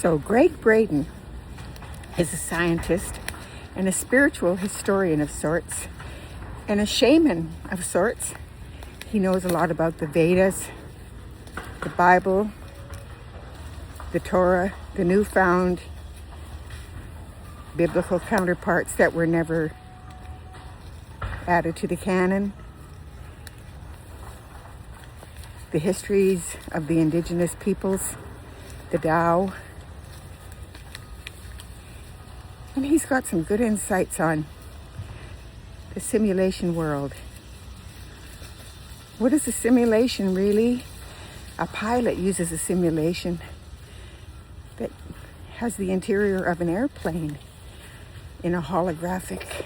So Greg Braden is a scientist and a spiritual historian of sorts and a shaman of sorts. He knows a lot about the Vedas, the Bible, the Torah, the newfound biblical counterparts that were never added to the canon, the histories of the indigenous peoples, the Tao. And he's got some good insights on the simulation world. What is a simulation really? A pilot uses a simulation that has the interior of an airplane in a holographic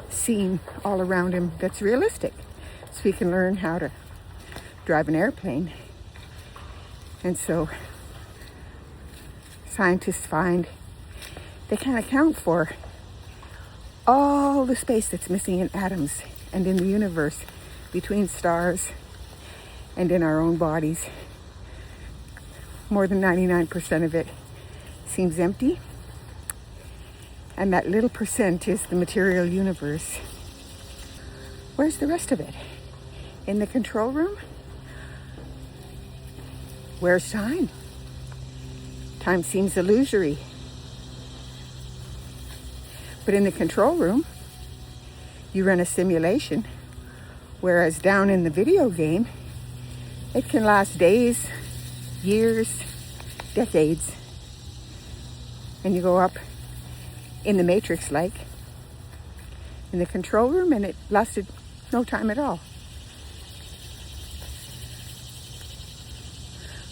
scene all around him that's realistic. So he can learn how to drive an airplane. And so scientists find they can't account for all the space that's missing in atoms and in the universe, between stars and in our own bodies. More than 99% of it seems empty, and that little percent is the material universe. Where's the rest of it? In the control room? Where's time? Time seems illusory. But in the control room, you run a simulation, whereas down in the video game, it can last days, years, decades. And you go up in the Matrix like in the control room, and it lasted no time at all.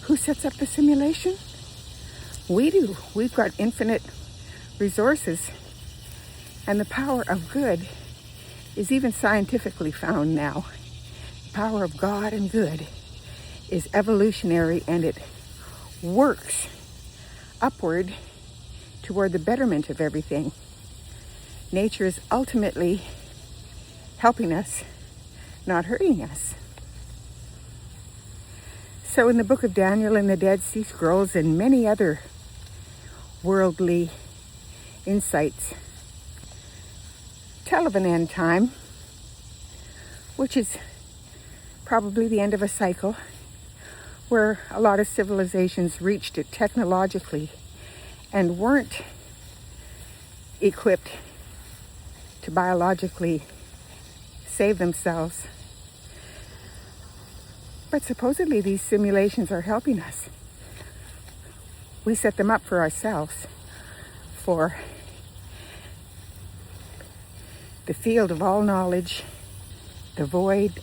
Who sets up the simulation? We do. We've got infinite resources. And the power of good is even scientifically found now. The power of God and good is evolutionary, and it works upward toward the betterment of everything. Nature is ultimately helping us, not hurting us. So in the book of Daniel and the Dead Sea Scrolls and many other worldly insights tell of an end time, which is probably the end of a cycle, where a lot of civilizations reached it technologically and weren't equipped to biologically save themselves. But supposedly these simulations are helping us. We set them up for ourselves, for the field of all knowledge, the void,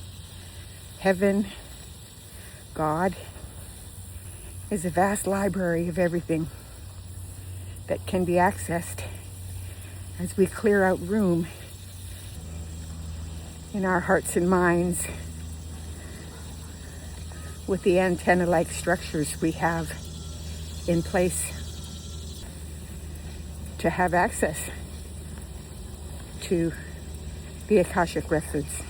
heaven, God, is a vast library of everything that can be accessed as we clear out room in our hearts and minds with the antenna-like structures we have in place to have access to the Akashic records,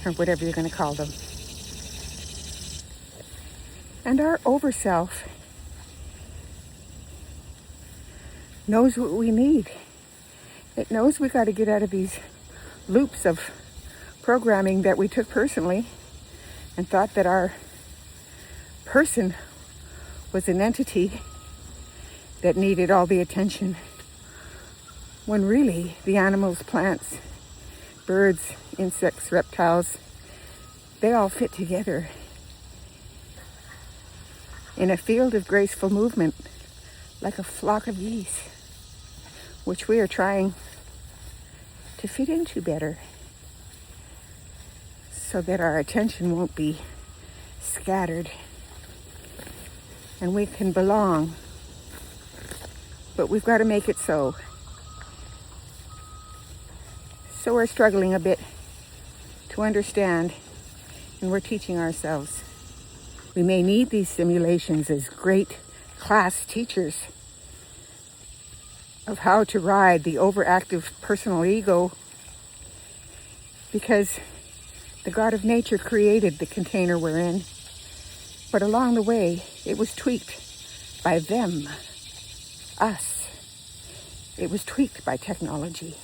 or whatever you're going to call them. And our overself knows what we need. It knows we got to get out of these loops of programming that we took personally and thought that our person was an entity that needed all the attention, when really the animals, plants, birds, insects, reptiles, they all fit together in a field of graceful movement, like a flock of geese, which we are trying to fit into better, so that our attention won't be scattered and we can belong. But we've got to make it so. So we're struggling a bit to understand, and we're teaching ourselves. We may need these simulations as great class teachers of how to ride the overactive personal ego, because the God of nature created the container we're in, but along the way it was tweaked by them, us. It was tweaked by technology.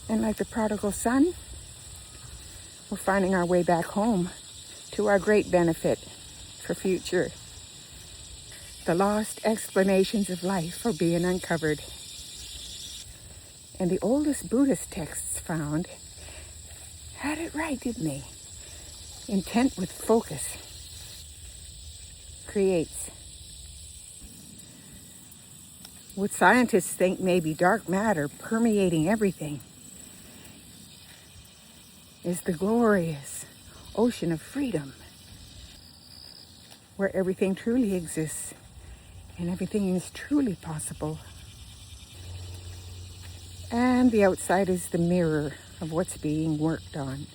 And like the prodigal son, we're finding our way back home to our great benefit for future. The lost explanations of life are being uncovered. And the oldest Buddhist texts found had it right, didn't they? Intent with focus creates. What scientists think may be dark matter permeating everything is the glorious ocean of freedom, where everything truly exists and everything is truly possible. And the outside is the mirror of what's being worked on.